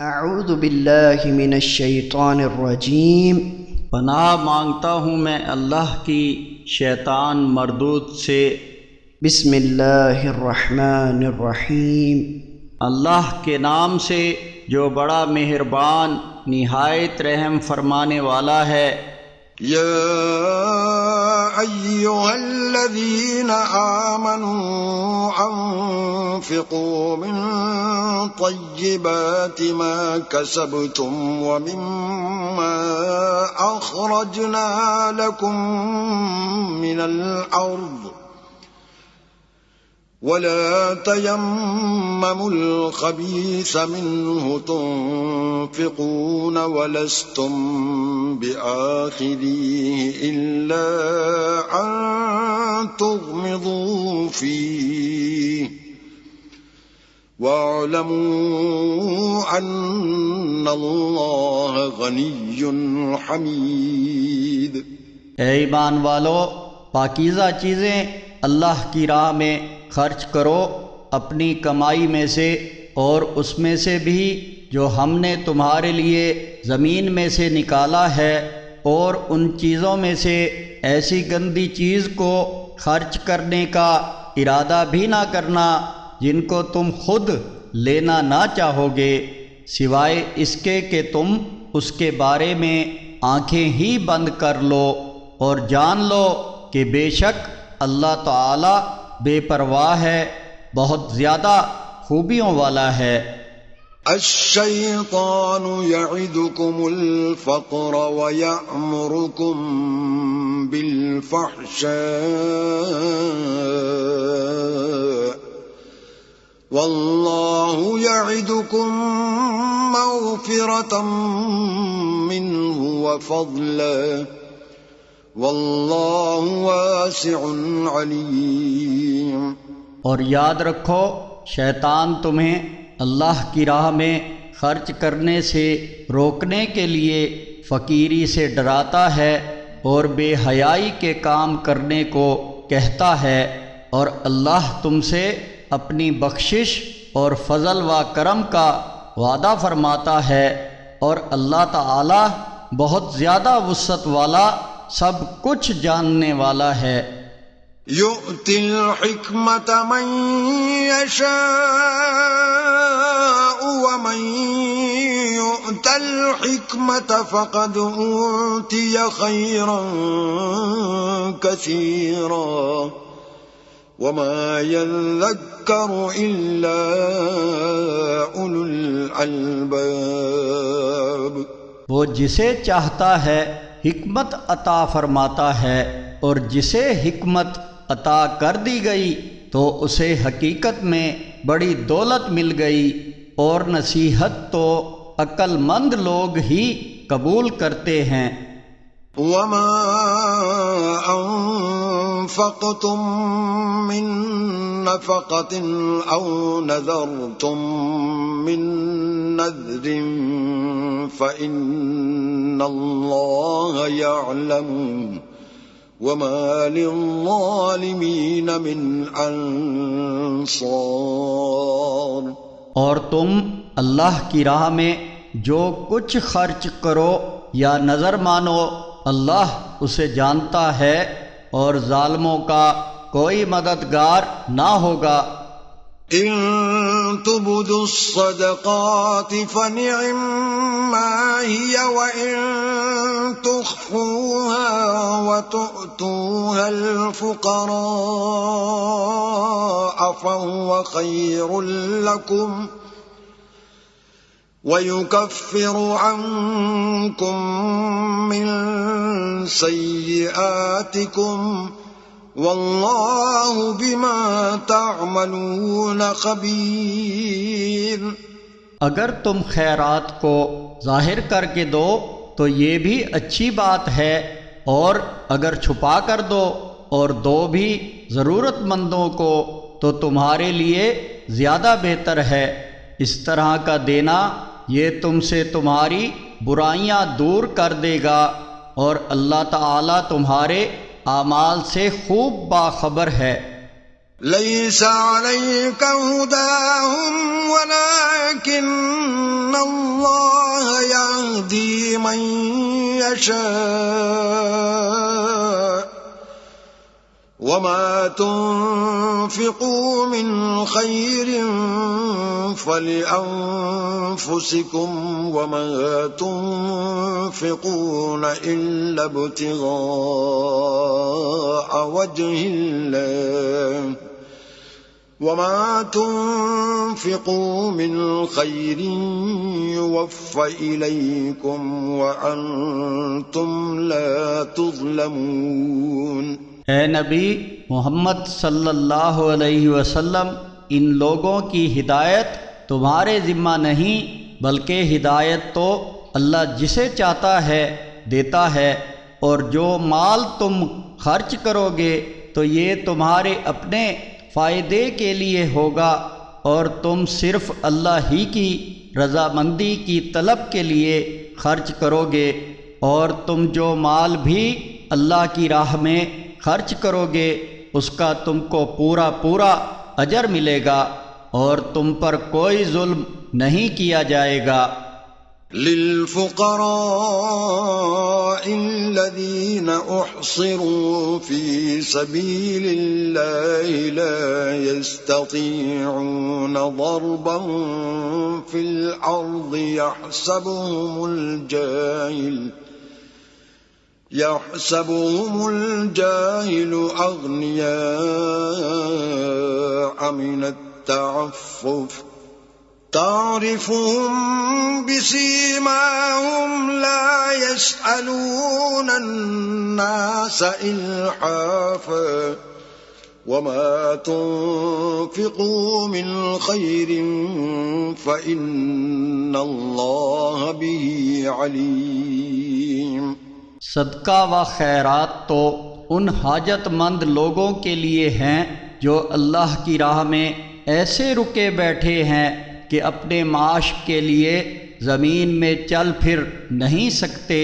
اعوذ باللہ من الشیطان الرجیم۔ پناہ مانگتا ہوں میں اللہ کی شیطان مردود سے۔ بسم اللہ الرحمن الرحیم۔ اللہ کے نام سے جو بڑا مہربان نہایت رحم فرمانے والا ہے۔ یا ایھا الذین آمنوا انفقوا من طیبات ما کسبتم ومما اخرجنا لکم من الارض ولا تيمموا الخبيث منه تنفقون ولستم بآخذيه إلا أن تغمضوا فيه واعلموا أن الله غني حميد۔ اے ایمان والو، پاکیزہ چیزیں اللہ کی راہ میں خرچ کرو، اپنی کمائی میں سے اور اس میں سے بھی جو ہم نے تمہارے لیے زمین میں سے نکالا ہے، اور ان چیزوں میں سے ایسی گندی چیز کو خرچ کرنے کا ارادہ بھی نہ کرنا جن کو تم خود لینا نہ چاہو گے، سوائے اس کے کہ تم اس کے بارے میں آنکھیں ہی بند کر لو، اور جان لو کہ بے شک اللہ تعالی بے پرواہ ہے، بہت زیادہ خوبیوں والا ہے۔ الشیطان یعدکم الفقر ویأمرکم بالفحشاء واللہ یعدکم مغفرۃ منہ وفضلا واللہ واسع علیم۔ اور یاد رکھو، شیطان تمہیں اللہ کی راہ میں خرچ کرنے سے روکنے کے لیے فقیری سے ڈراتا ہے اور بے حیائی کے کام کرنے کو کہتا ہے، اور اللہ تم سے اپنی بخشش اور فضل و کرم کا وعدہ فرماتا ہے، اور اللہ تعالی بہت زیادہ وسعت والا، سب کچھ جاننے والا ہے۔ یؤتی الحکمت من یشاء ومن یؤت الحکمت فقد اوتی خیرا کثیرا وما یذکر الا اولو الالباب۔ وہ جسے چاہتا ہے حکمت عطا فرماتا ہے، اور جسے حکمت عطا کر دی گئی تو اسے حقیقت میں بڑی دولت مل گئی، اور نصیحت تو عقل مند لوگ ہی قبول کرتے ہیں۔ وما انفقتم من نفقة او نذرتم من نذر فإن الله يعلم وما للظالمين من انصار۔ اور تم اللہ کی راہ میں جو کچھ خرچ کرو یا نظر مانو، اللہ اسے جانتا ہے، اور ظالموں کا کوئی مددگار نہ ہوگا۔ ان تبدوا الصدقات فنعما هي وان تخفوها وتؤتوها الفقراء فهو خير لكم ويكفر عنكم من سيئاتكم واللہ بما تعملون خبیر۔ اگر تم خیرات کو ظاہر کر کے دو تو یہ بھی اچھی بات ہے، اور اگر چھپا کر دو اور دو بھی ضرورت مندوں کو تو تمہارے لیے زیادہ بہتر ہے۔ اس طرح کا دینا یہ تم سے تمہاری برائیاں دور کر دے گا، اور اللہ تعالی تمہارے اعمال سے خوب باخبر ہے۔ ليس عليك هداهم ولكن الله يهدي من يشاء وما تنفقوا من خير فلأنفسكم وما تنفقون إلا ابتغاء وجه الله وما تنفقوا من خير يوفى إليكم وأنتم لا تظلمون۔ اے نبی محمد صلی اللہ علیہ وسلم، ان لوگوں کی ہدایت تمہارے ذمہ نہیں، بلکہ ہدایت تو اللہ جسے چاہتا ہے دیتا ہے، اور جو مال تم خرچ کرو گے تو یہ تمہارے اپنے فائدے کے لیے ہوگا، اور تم صرف اللہ ہی کی رضامندی کی طلب کے لیے خرچ کرو گے، اور تم جو مال بھی اللہ کی راہ میں خرچ کرو گے اس کا تم کو پورا پورا اجر ملے گا، اور تم پر کوئی ظلم نہیں کیا جائے گا۔ للفقراء الذين احصروا في سبيل الله لا يستطيعون ضربا في الأرض يحسبهم الجاهل أغنياء من التعفف تعرفهم بسيماهم لا يسألون الناس إلحافا وما تنفقوا من خير فإن الله به عليم۔ صدقہ و خیرات تو ان حاجت مند لوگوں کے لیے ہیں جو اللہ کی راہ میں ایسے رکے بیٹھے ہیں کہ اپنے معاش کے لیے زمین میں چل پھر نہیں سکتے۔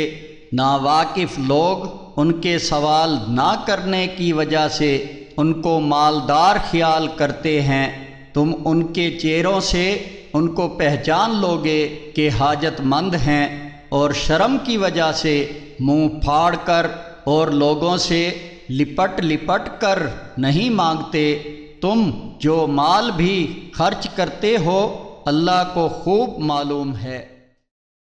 ناواقف لوگ ان کے سوال نہ کرنے کی وجہ سے ان کو مالدار خیال کرتے ہیں۔ تم ان کے چہروں سے ان کو پہچان لوگے کہ حاجت مند ہیں، اور شرم کی وجہ سے منہ پھاڑ کر اور لوگوں سے لپٹ لپٹ کر نہیں مانگتے۔ تم جو مال بھی خرچ کرتے ہو اللہ کو خوب معلوم ہے۔